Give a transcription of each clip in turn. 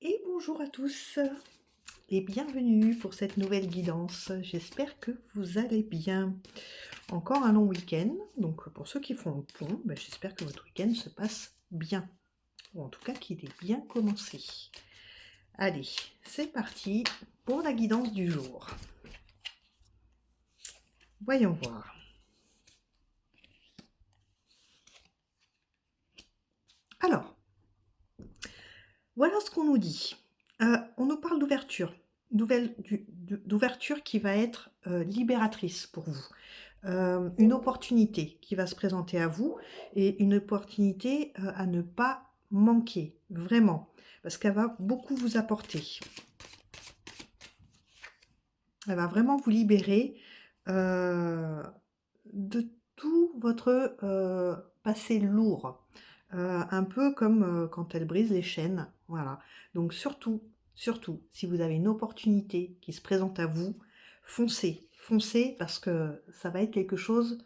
Et bonjour à tous et bienvenue pour cette nouvelle guidance. J'espère que vous allez bien. Encore un long week-end, donc pour ceux qui font le pont, j'espère que votre week-end se passe bien, ou en tout cas qu'il est bien commencé. Allez, c'est parti pour la guidance du jour. Voyons voir. Alors, voilà ce qu'on nous dit. On nous parle d'ouverture, d'ouverture qui va être libératrice pour vous. Une opportunité qui va se présenter à vous et une opportunité à ne pas manquer, vraiment, parce qu'elle va beaucoup vous apporter. Elle va vraiment vous libérer de tout votre passé lourd. Un peu comme quand elle brise les chaînes. Voilà. Donc surtout, si vous avez une opportunité qui se présente à vous, foncez. Foncez parce que ça va être quelque chose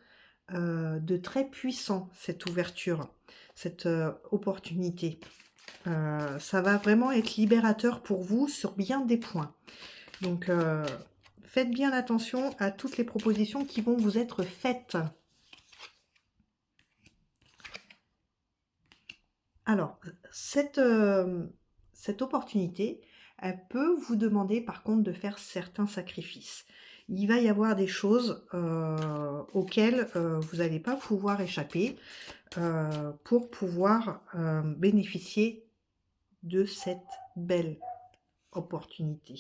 de très puissant, cette ouverture, cette opportunité. Ça va vraiment être libérateur pour vous sur bien des points. Donc, faites bien attention à toutes les propositions qui vont vous être faites. Alors, cette opportunité, elle peut vous demander par contre de faire certains sacrifices. Il va y avoir des choses auxquelles vous n'allez pas pouvoir échapper pour pouvoir bénéficier de cette belle opportunité.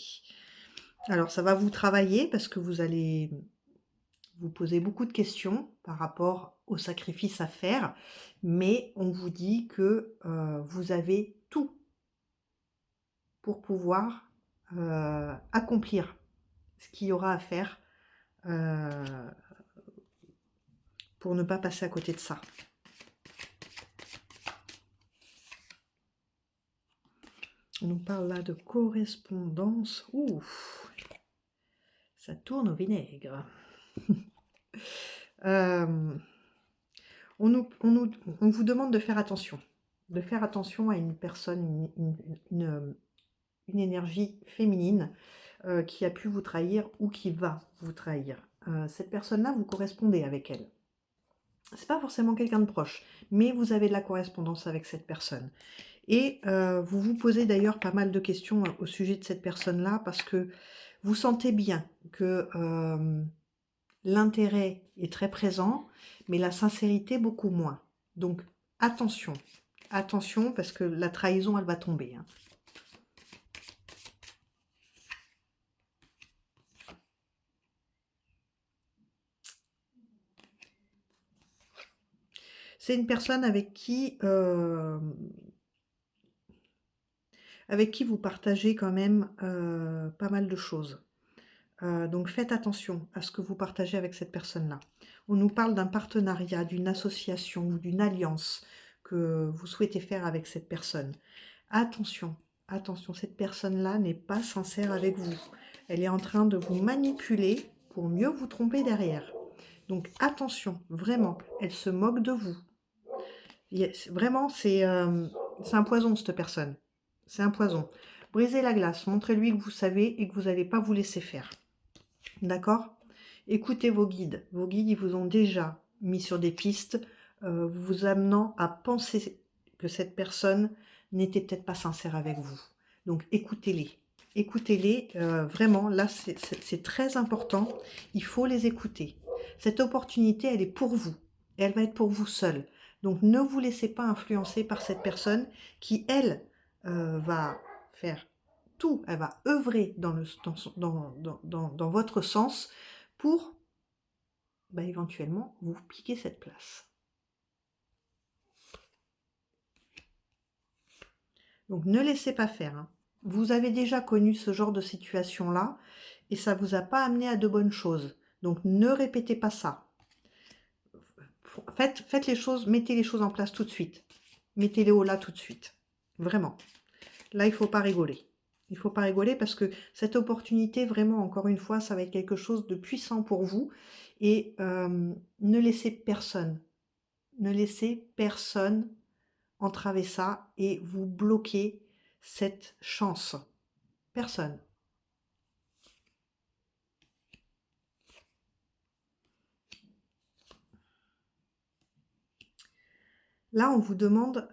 Alors, ça va vous travailler parce que vous allez vous poser beaucoup de questions par rapport aux sacrifices à faire, mais on vous dit que vous avez tout pour pouvoir accomplir ce qu'il y aura à faire pour ne pas passer à côté de ça. On nous parle là de correspondance. Ouh, ça tourne au vinaigre. On vous demande de faire attention. De faire attention à une personne, une énergie féminine qui a pu vous trahir ou qui va vous trahir. Cette personne-là, vous correspondez avec elle. C'est pas forcément quelqu'un de proche, mais vous avez de la correspondance avec cette personne. Et vous vous posez d'ailleurs pas mal de questions au sujet de cette personne-là parce que vous sentez bien que l'intérêt est très présent, mais la sincérité beaucoup moins. Donc attention, attention parce que la trahison, elle va tomber. Hein. C'est une personne avec qui vous partagez quand même pas mal de choses. Donc faites attention à ce que vous partagez avec cette personne-là. On nous parle d'un partenariat, d'une association ou d'une alliance que vous souhaitez faire avec cette personne. Attention, attention, cette personne-là n'est pas sincère avec vous. Elle est en train de vous manipuler pour mieux vous tromper derrière. Donc attention, vraiment, elle se moque de vous. Vraiment, c'est un poison, cette personne. C'est un poison. Brisez la glace, montrez-lui que vous savez et que vous n'allez pas vous laisser faire. D'accord? Écoutez vos guides. Vos guides, ils vous ont déjà mis sur des pistes, vous amenant à penser que cette personne n'était peut-être pas sincère avec vous. Donc écoutez-les. Écoutez-les, vraiment, là, c'est très important. Il faut les écouter. Cette opportunité, elle est pour vous. Et elle va être pour vous seul. Donc ne vous laissez pas influencer par cette personne qui, elle, va faire tout, elle va œuvrer dans votre sens pour éventuellement vous piquer cette place. Donc ne laissez pas faire. Hein. Vous avez déjà connu ce genre de situation-là et ça ne vous a pas amené à de bonnes choses. Donc ne répétez pas ça. Faites les choses, mettez les choses en place tout de suite. Mettez-les au là tout de suite. Vraiment. Là, il ne faut pas rigoler. Il ne faut pas rigoler parce que cette opportunité, vraiment, encore une fois, ça va être quelque chose de puissant pour vous. Et ne laissez personne entraver ça et vous bloquer cette chance. Personne. Là, on vous demande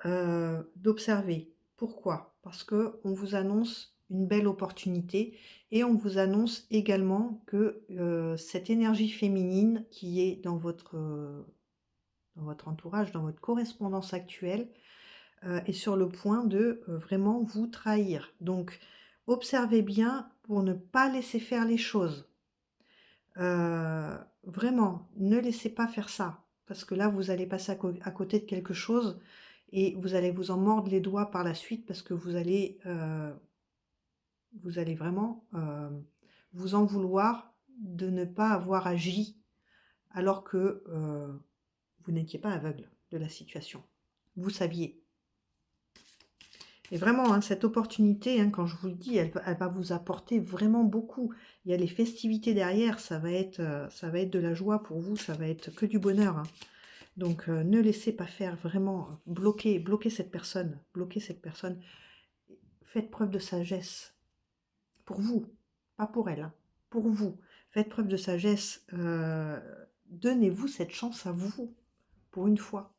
d'observer. Pourquoi? Parce qu'on vous annonce une belle opportunité et on vous annonce également que cette énergie féminine qui est dans votre entourage, dans votre correspondance actuelle, est sur le point de vraiment vous trahir. Donc, observez bien pour ne pas laisser faire les choses. Vraiment, ne laissez pas faire ça, parce que là, vous allez passer à côté de quelque chose et vous allez vous en mordre les doigts par la suite parce que vous allez vraiment vous en vouloir de ne pas avoir agi alors que vous n'étiez pas aveugle de la situation. Vous saviez. Et vraiment, hein, cette opportunité, hein, quand je vous le dis, elle va vous apporter vraiment beaucoup. Il y a les festivités derrière, ça va être de la joie pour vous, ça va être que du bonheur, hein. Donc ne laissez pas faire, vraiment, bloquez cette personne, bloquez cette personne. Faites preuve de sagesse, pour vous, pas pour elle, hein, pour vous. Faites preuve de sagesse, donnez-vous cette chance à vous, pour une fois.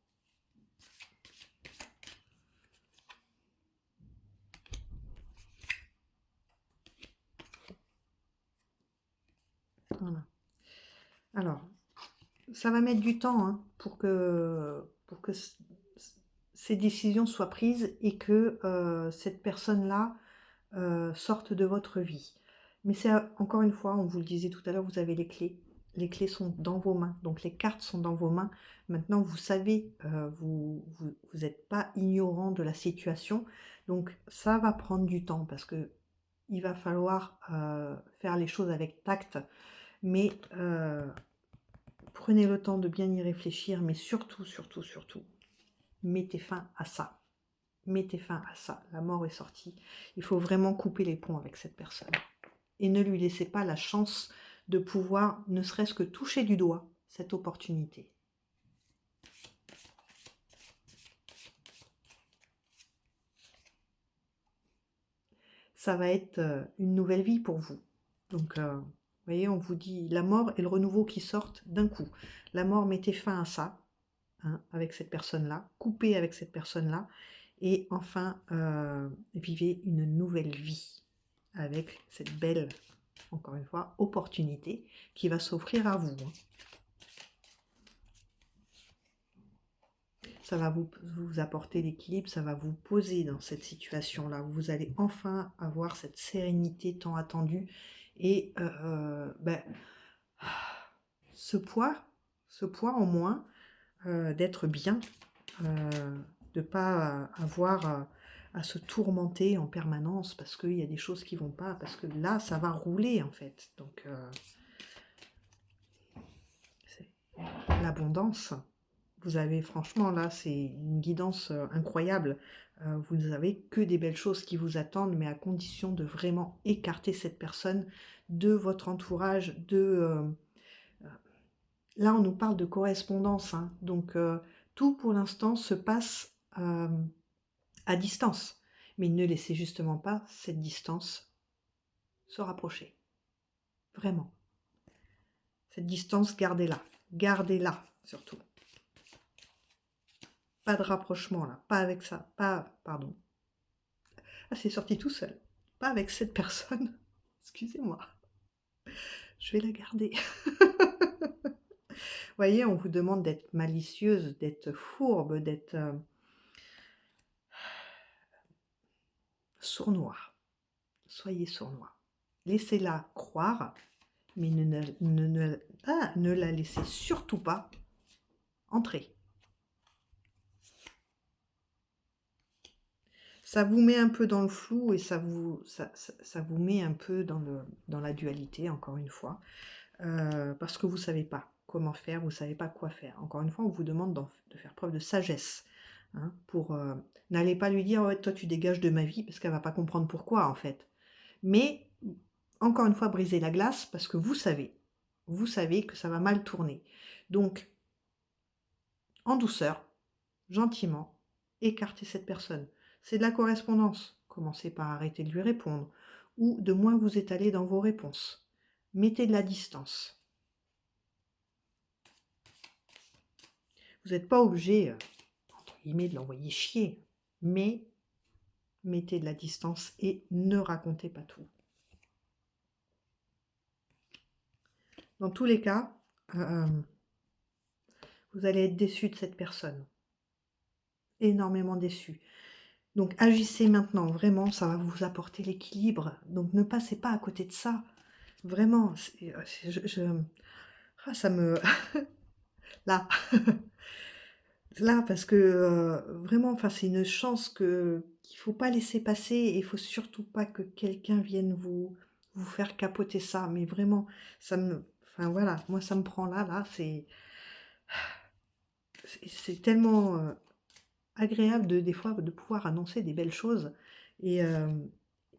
Voilà. Alors, ça va mettre du temps hein, pour que ces décisions soient prises et que cette personne-là sorte de votre vie. Mais c'est encore une fois, on vous le disait tout à l'heure, vous avez les clés. Les clés sont dans vos mains, donc les cartes sont dans vos mains. Maintenant, vous savez, vous n'êtes pas ignorant de la situation. Donc, ça va prendre du temps parce que il va falloir faire les choses avec tact. Mais prenez le temps de bien y réfléchir, mais surtout, surtout, surtout, mettez fin à ça. Mettez fin à ça. La mort est sortie. Il faut vraiment couper les ponts avec cette personne. Et ne lui laissez pas la chance de pouvoir, ne serait-ce que toucher du doigt, cette opportunité. Ça va être une nouvelle vie pour vous. Donc, vous voyez, on vous dit la mort et le renouveau qui sortent d'un coup. La mort, mettez fin à ça, hein, avec cette personne-là. Coupez avec cette personne-là. Et enfin, vivez une nouvelle vie avec cette belle, encore une fois, opportunité qui va s'offrir à vous. Hein. Ça va vous apporter l'équilibre, ça va vous poser dans cette situation-là. Vous allez enfin avoir cette sérénité tant attendue et ce poids en moins d'être bien, de ne pas avoir à se tourmenter en permanence parce qu'il y a des choses qui vont pas, parce que là, ça va rouler en fait. Donc, c'est l'abondance. Vous avez, franchement, là, c'est une guidance incroyable. Vous n'avez que des belles choses qui vous attendent, mais à condition de vraiment écarter cette personne de votre entourage, là, on nous parle de correspondance, hein, donc tout pour l'instant se passe à distance. Mais ne laissez justement pas cette distance se rapprocher. Vraiment. Cette distance, gardez-la. Gardez-la, surtout. Pas de rapprochement, là. Pas avec ça. Pas... Pardon. Ah, c'est sorti tout seul. Pas avec cette personne. Excusez-moi. Je vais la garder. Vous voyez, on vous demande d'être malicieuse, d'être fourbe, d'être sournois. Soyez sournois. Laissez-la croire, mais ne la laissez surtout pas entrer. Ça vous met un peu dans le flou et ça vous met un peu dans la dualité, encore une fois, parce que vous ne savez pas comment faire, vous ne savez pas quoi faire. Encore une fois, on vous demande de faire preuve de sagesse. Hein, n'allez pas lui dire ouais, toi tu dégages de ma vie parce qu'elle ne va pas comprendre pourquoi en fait. Mais encore une fois, brisez la glace parce que vous savez que ça va mal tourner. Donc, en douceur, gentiment, écartez cette personne. C'est de la correspondance. commencez par arrêter de lui répondre, ou de moins vous étaler dans vos réponses. Mettez de la distance. Vous n'êtes pas obligé, entre guillemets, de l'envoyer chier, mais mettez de la distance et ne racontez pas tout. Dans tous les cas, vous allez être déçu de cette personne. Énormément déçu. Donc agissez maintenant, vraiment, ça va vous apporter l'équilibre. Donc ne passez pas à côté de ça. Vraiment, ça me... Là, là, parce que vraiment, enfin, c'est une chance qu'il faut pas laisser passer et il faut surtout pas que quelqu'un vienne vous faire capoter ça. Mais vraiment, ça me... Enfin voilà, moi ça me prend là, c'est tellement agréable des fois de pouvoir annoncer des belles choses. Et,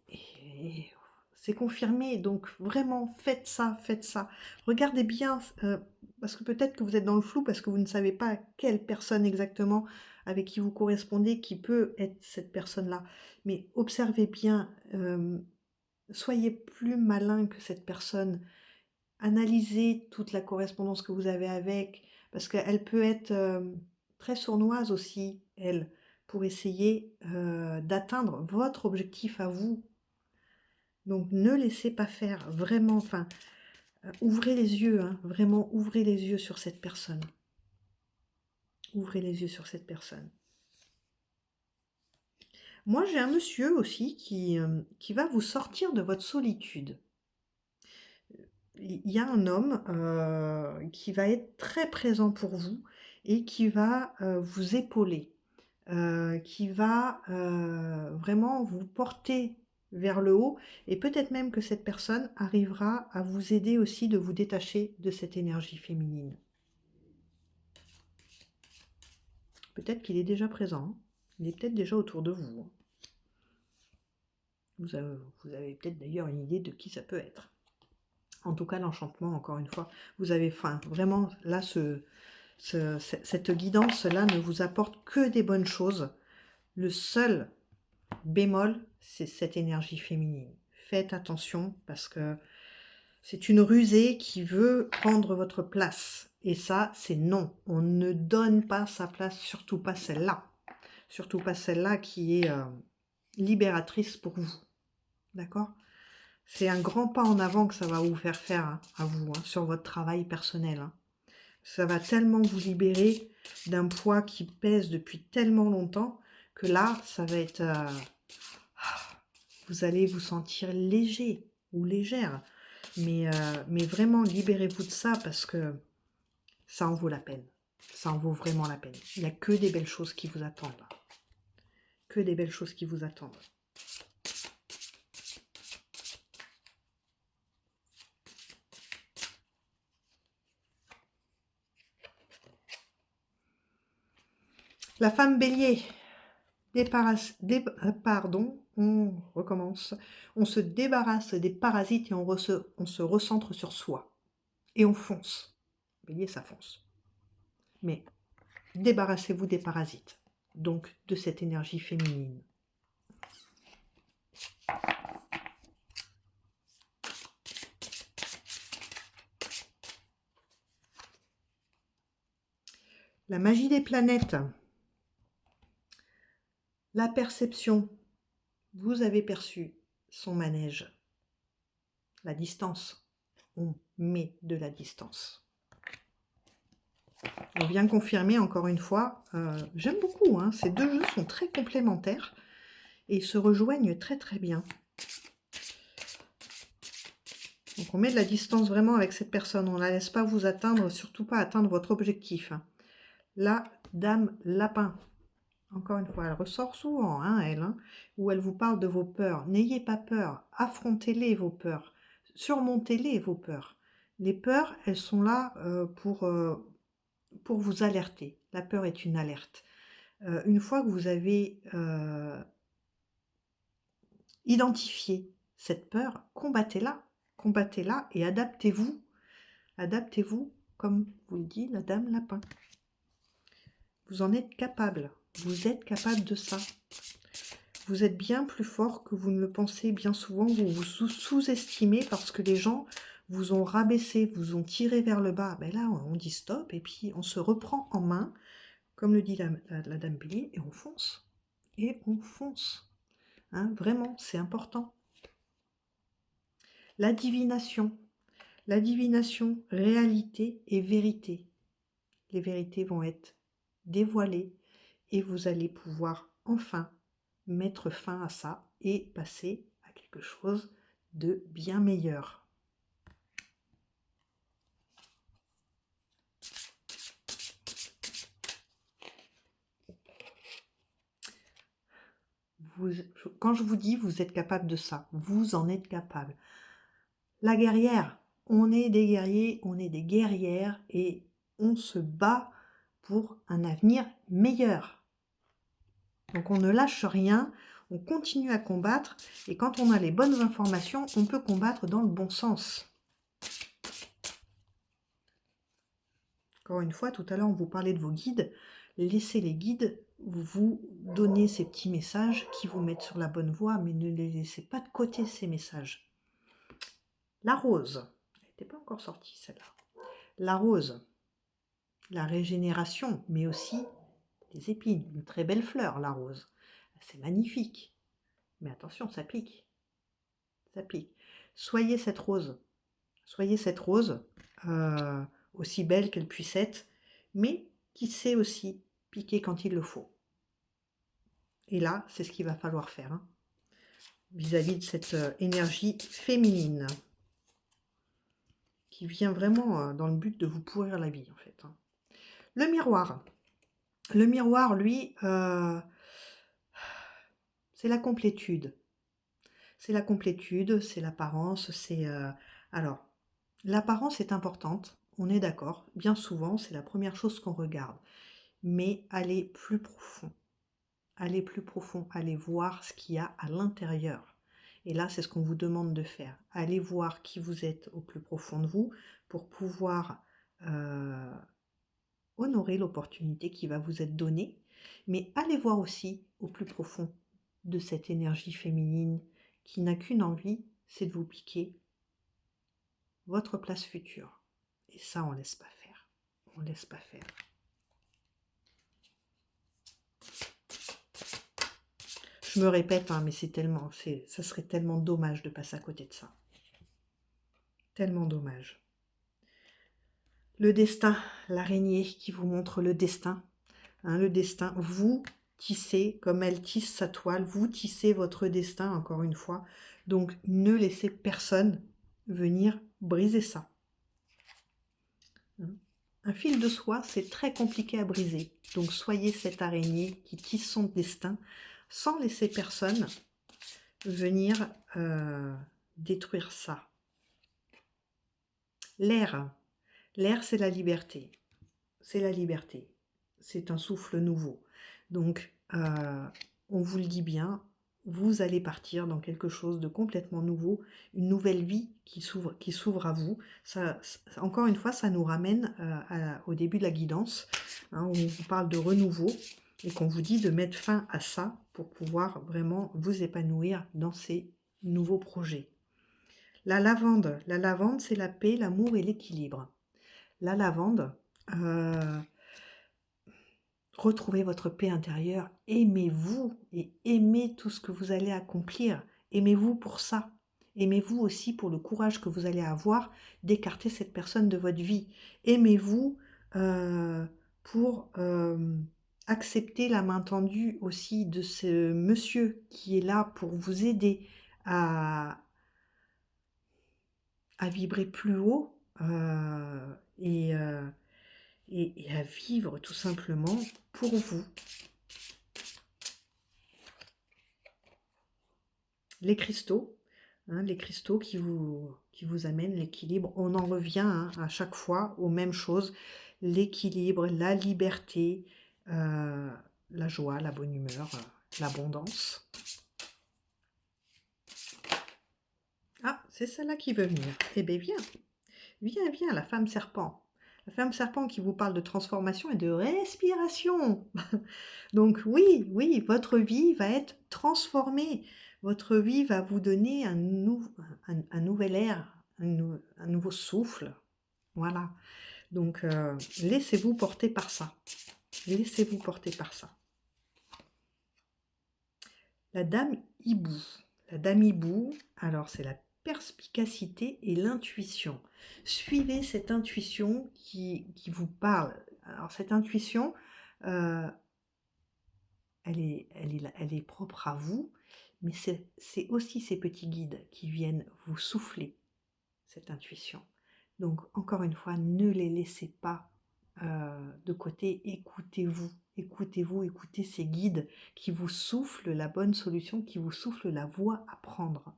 et c'est confirmé, donc vraiment faites ça, faites ça. Regardez bien, parce que peut-être que vous êtes dans le flou, parce que vous ne savez pas quelle personne exactement avec qui vous correspondez, qui peut être cette personne-là. Mais observez bien, soyez plus malin que cette personne. Analysez toute la correspondance que vous avez avec, parce qu'elle peut être très sournoise aussi, elle, pour essayer d'atteindre votre objectif à vous. Donc ne laissez pas faire, vraiment, enfin, ouvrez les yeux, hein, vraiment, ouvrez les yeux sur cette personne. Ouvrez les yeux sur cette personne. Moi, j'ai un monsieur aussi qui va vous sortir de votre solitude. Il y a un homme qui va être très présent pour vous et qui va vous épauler, qui va vraiment vous porter vers le haut et peut-être même que cette personne arrivera à vous aider aussi de vous détacher de cette énergie féminine. Peut-être qu'il est déjà présent, hein. Il est peut-être déjà autour de vous, hein. Vous avez peut-être d'ailleurs une idée de qui ça peut être. En tout cas, l'enchantement, encore une fois, vous avez faim. Vraiment, là, cette guidance-là ne vous apporte que des bonnes choses. Le seul bémol, c'est cette énergie féminine. Faites attention parce que c'est une rusée qui veut prendre votre place. Et ça, c'est non. On ne donne pas sa place, surtout pas celle-là. Surtout pas celle-là qui est libératrice pour vous. D'accord ? C'est un grand pas en avant que ça va vous faire hein, à vous, hein, sur votre travail personnel. Hein. Ça va tellement vous libérer d'un poids qui pèse depuis tellement longtemps que là, ça va être... vous allez vous sentir léger ou légère. Mais vraiment, libérez-vous de ça parce que ça en vaut la peine. Ça en vaut vraiment la peine. Il n'y a que des belles choses qui vous attendent là. Que des belles choses qui vous attendent. La femme bélier. Pardon, on recommence. On se débarrasse des parasites et on se recentre sur soi. Et on fonce. Bélier, ça fonce. Mais débarrassez-vous des parasites. Donc, de cette énergie féminine. La magie des planètes. La perception. Vous avez perçu son manège. La distance. On met de la distance. On vient confirmer encore une fois. J'aime beaucoup. Hein, ces deux jeux sont très complémentaires et se rejoignent très très bien. Donc on met de la distance vraiment avec cette personne. On ne la laisse pas vous atteindre, surtout pas atteindre votre objectif. La dame lapin. Encore une fois, elle ressort souvent, hein, elle, hein, où elle vous parle de vos peurs. N'ayez pas peur, affrontez-les vos peurs, surmontez-les vos peurs. Les peurs, elles sont là pour vous alerter. La peur est une alerte. Une fois que vous avez identifié cette peur, combattez-la et adaptez-vous. Adaptez-vous, comme vous le dit la dame lapin. Vous en êtes capable. Vous êtes capable de ça. Vous êtes bien plus fort que vous ne le pensez. Bien souvent, vous vous sous-estimez parce que les gens vous ont rabaissé, vous ont tiré vers le bas. Ben là, on dit stop et puis on se reprend en main, comme le dit la dame bélier, et on fonce. Et on fonce. Hein, vraiment, c'est important. La divination. La divination, réalité et vérité. Les vérités vont être dévoilées et vous allez pouvoir enfin mettre fin à ça et passer à quelque chose de bien meilleur. Quand je vous dis vous êtes capable de ça, vous en êtes capable. La guerrière, on est des guerriers, on est des guerrières et on se bat pour un avenir meilleur. Donc on ne lâche rien, on continue à combattre et quand on a les bonnes informations, on peut combattre dans le bon sens. Encore une fois, tout à l'heure, on vous parlait de vos guides. Laissez les guides vous donner ces petits messages qui vous mettent sur la bonne voie, mais ne les laissez pas de côté, ces messages. La rose. Elle n'était pas encore sortie, celle-là. La rose. La régénération, mais aussi les épines. Une très belle fleur, la rose. C'est magnifique. Mais attention, ça pique. Ça pique. Soyez cette rose. Soyez cette rose, aussi belle qu'elle puisse être, mais qui sait aussi piquer quand il le faut. Et là, c'est ce qu'il va falloir faire, hein, vis-à-vis de cette énergie féminine, qui vient vraiment dans le but de vous pourrir la vie, en fait. Hein. Le miroir. Le miroir, lui, c'est la complétude. C'est la complétude, c'est l'apparence, c'est... Alors, l'apparence est importante, on est d'accord. Bien souvent, c'est la première chose qu'on regarde. Mais allez plus profond. Allez plus profond, allez voir ce qu'il y a à l'intérieur. Et là, c'est ce qu'on vous demande de faire. Allez voir qui vous êtes au plus profond de vous pour pouvoir honorer l'opportunité qui va vous être donnée. Mais allez voir aussi au plus profond de cette énergie féminine qui n'a qu'une envie, c'est de vous piquer votre place future. Et ça, on ne laisse pas faire. On ne laisse pas faire. Je me répète, hein, mais ça serait tellement dommage de passer à côté de ça. Tellement dommage. Le destin, l'araignée qui vous montre le destin. Hein, le destin, vous tissez, comme elle tisse sa toile, vous tissez votre destin, encore une fois. Donc, ne laissez personne venir briser ça. Un fil de soie, c'est très compliqué à briser. Donc, soyez cette araignée qui tisse son destin sans laisser personne venir détruire ça. L'air. L'air, c'est la liberté. C'est la liberté. C'est un souffle nouveau. Donc, on vous le dit bien, vous allez partir dans quelque chose de complètement nouveau, une nouvelle vie qui s'ouvre à vous. Ça, encore une fois, ça nous ramène au début de la guidance, hein, où on vous parle de renouveau et qu'on vous dit de mettre fin à ça pour pouvoir vraiment vous épanouir dans ces nouveaux projets. La lavande, c'est la paix, l'amour et l'équilibre. La lavande, retrouvez votre paix intérieure, aimez-vous et aimez tout ce que vous allez accomplir. Aimez-vous pour ça. Aimez-vous aussi pour le courage que vous allez avoir d'écarter cette personne de votre vie. Aimez-vous pour accepter la main tendue aussi de ce monsieur qui est là pour vous aider à vibrer plus haut et à vivre tout simplement pour vous. Les cristaux, hein, les cristaux qui vous amènent l'équilibre. On en revient à chaque fois aux mêmes choses. L'équilibre, la liberté, la joie, la bonne humeur, l'abondance. Ah, c'est celle-là qui veut venir. Eh bien, viens, viens, la femme serpent. La femme serpent qui vous parle de transformation et de respiration. Donc oui, oui, votre vie va être transformée. Votre vie va vous donner un nouvel air, un nouveau souffle. Voilà. Donc laissez-vous porter par ça. Laissez-vous porter par ça. La dame hibou. La dame hibou, alors c'est la perspicacité et l'intuition. Suivez cette intuition qui vous parle. Alors cette intuition, elle est propre à vous, mais c'est aussi ces petits guides qui viennent vous souffler cette intuition. Donc encore une fois, ne les laissez pas de côté, écoutez-vous, écoutez ces guides qui vous soufflent la bonne solution, qui vous soufflent la voie à prendre.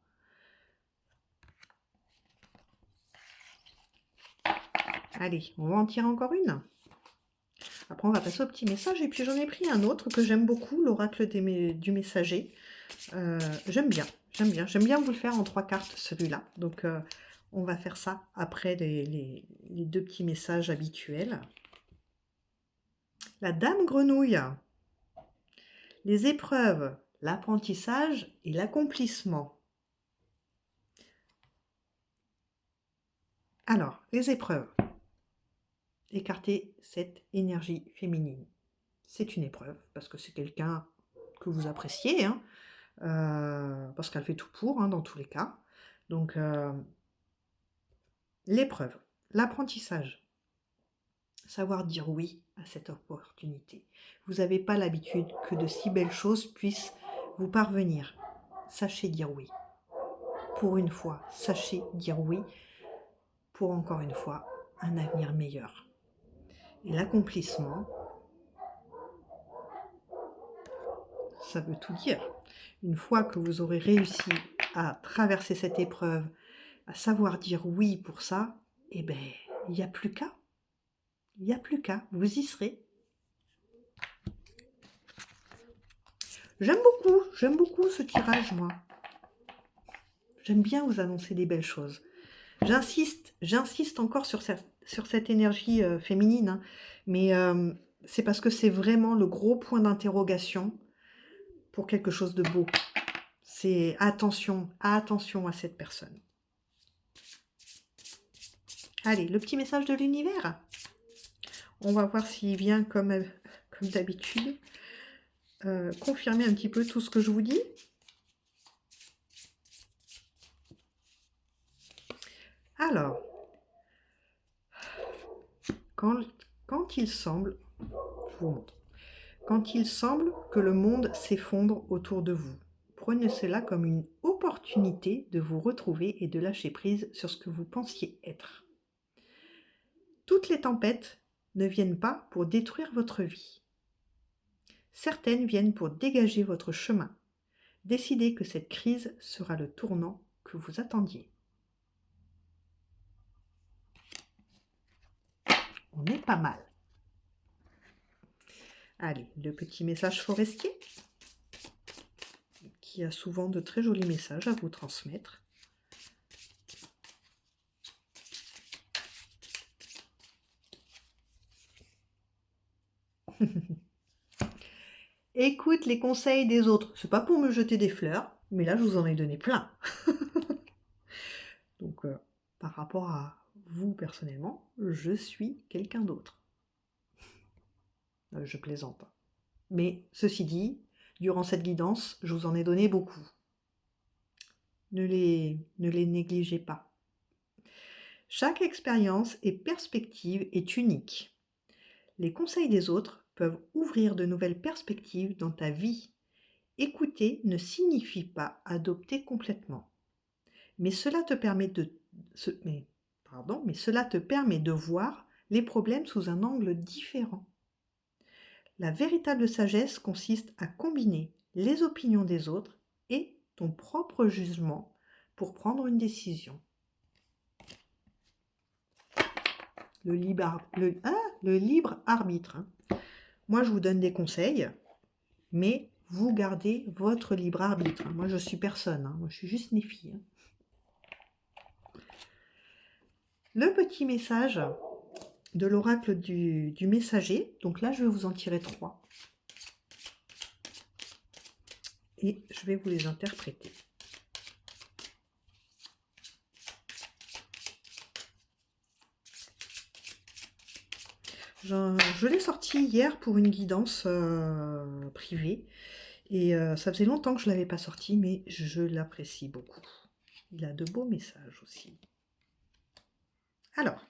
Allez, on va en tirer encore une. Après, on va passer au petit message. Et puis, j'en ai pris un autre que j'aime beaucoup, l'oracle du messager. J'aime bien. J'aime bien vous le faire en 3 cartes, celui-là. Donc, on va faire ça après les 2 petits messages habituels. La dame grenouille. Les épreuves, l'apprentissage et l'accomplissement. Alors, les épreuves. Écartez cette énergie féminine. C'est une épreuve, parce que c'est quelqu'un que vous appréciez, hein, parce qu'elle fait tout pour, hein, dans tous les cas. Donc, l'épreuve, l'apprentissage, savoir dire oui à cette opportunité. Vous n'avez pas l'habitude que de si belles choses puissent vous parvenir. Sachez dire oui. Pour une fois, sachez dire oui pour encore une fois un avenir meilleur. Et l'accomplissement, ça veut tout dire. Une fois que vous aurez réussi à traverser cette épreuve, à savoir dire oui pour ça, eh bien, il n'y a plus qu'à. Il n'y a plus qu'à. Vous y serez. J'aime beaucoup ce tirage, moi. J'aime bien vous annoncer des belles choses. J'insiste encore sur cette énergie féminine, hein, mais c'est parce que c'est vraiment le gros point d'interrogation pour quelque chose de beau. C'est attention à cette personne. Allez, le petit message de l'univers. On va voir s'il vient comme d'habitude. Confirmer un petit peu tout ce que je vous dis. Alors, quand il semble, je vous montre, quand il semble que le monde s'effondre autour de vous, prenez cela comme une opportunité de vous retrouver et de lâcher prise sur ce que vous pensiez être. Toutes les tempêtes ne viennent pas pour détruire votre vie. Certaines viennent pour dégager votre chemin. Décidez que cette crise sera le tournant que vous attendiez. On est pas mal. Allez, le petit message forestier, qui a souvent de très jolis messages à vous transmettre. Écoute les conseils des autres. C'est pas pour me jeter des fleurs, mais là je vous en ai donné plein. Donc par rapport à vous personnellement, je suis quelqu'un d'autre. Je plaisante. Mais ceci dit, durant cette guidance, je vous en ai donné beaucoup. Ne les négligez pas. Chaque expérience et perspective est unique. Les conseils des autres peuvent ouvrir de nouvelles perspectives dans ta vie. Écouter ne signifie pas adopter complètement. Mais cela te permet de voir les problèmes sous un angle différent. La véritable sagesse consiste à combiner les opinions des autres et ton propre jugement pour prendre une décision. Le libre arbitre. Moi, je vous donne des conseils, mais vous gardez votre libre arbitre. Moi, je suis personne. Moi, je suis juste une fille. Le petit message de l'oracle du messager. Donc là, je vais vous en tirer 3. Et je vais vous les interpréter. Je l'ai sorti hier pour une guidance privée. Et ça faisait longtemps que je ne l'avais pas sorti, mais je l'apprécie beaucoup. Il a de beaux messages aussi. Alors,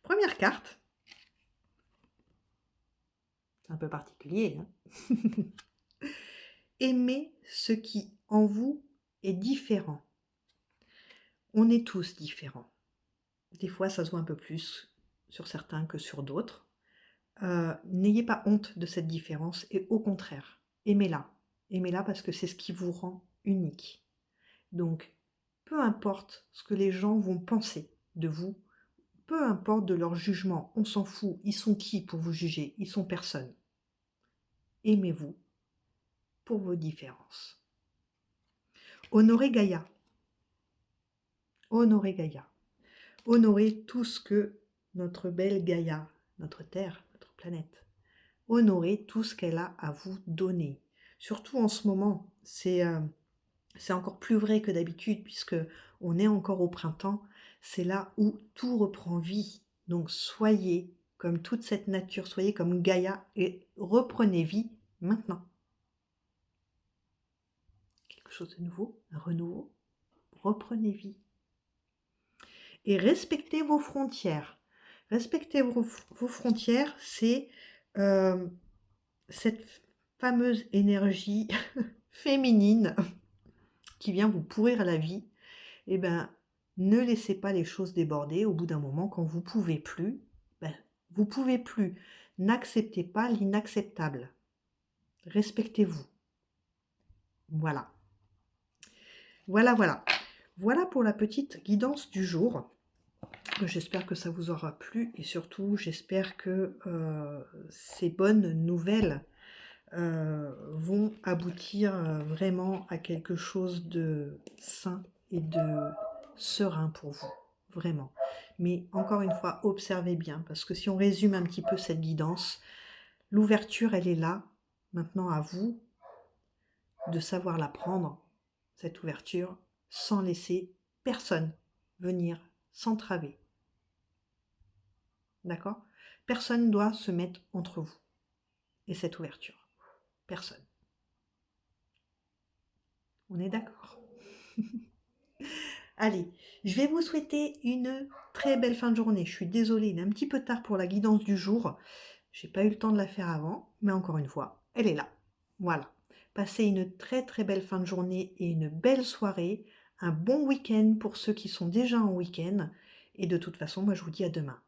première carte. C'est un peu particulier, hein. Aimez ce qui en vous est différent. On est tous différents. Des fois, ça se voit un peu plus sur certains que sur d'autres. N'ayez pas honte de cette différence et au contraire, aimez-la. Aimez-la parce que c'est ce qui vous rend unique. Donc, peu importe ce que les gens vont penser de vous, peu importe de leur jugement, on s'en fout. Ils sont qui pour vous juger? Ils sont personne. Aimez-vous pour vos différences. Honorez Gaïa. Honorez Gaïa. Honorez tout ce que notre belle Gaïa, notre Terre, notre planète, honorez tout ce qu'elle a à vous donner. Surtout en ce moment, c'est encore plus vrai que d'habitude puisque on est encore au printemps. C'est là où tout reprend vie. Donc soyez comme toute cette nature, soyez comme Gaïa et reprenez vie maintenant. Quelque chose de nouveau, un renouveau. Reprenez vie. Et respectez vos frontières. Respectez vos frontières, c'est cette fameuse énergie féminine qui vient vous pourrir la vie. Eh ben, ne laissez pas les choses déborder. Au bout d'un moment, quand vous pouvez plus, ben, vous pouvez plus. N'acceptez pas l'inacceptable. Respectez-vous. Voilà. Voilà, voilà. Voilà pour la petite guidance du jour. J'espère que ça vous aura plu et surtout j'espère que ces bonnes nouvelles vont aboutir vraiment à quelque chose de sain et de serein pour vous, vraiment. Mais encore une fois, observez bien, parce que si on résume un petit peu cette guidance, l'ouverture, elle est là. Maintenant, à vous de savoir la prendre, cette ouverture, sans laisser personne venir s'entraver. D'accord? Personne ne doit se mettre entre vous et cette ouverture. Personne. On est d'accord? Allez, je vais vous souhaiter une très belle fin de journée. Je suis désolée, il est un petit peu tard pour la guidance du jour. J'ai pas eu le temps de la faire avant, mais encore une fois, elle est là. Voilà. Passez une très très belle fin de journée et une belle soirée. Un bon week-end pour ceux qui sont déjà en week-end. Et de toute façon, moi je vous dis à demain.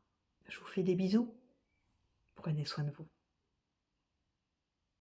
Je vous fais des bisous. Prenez soin de vous.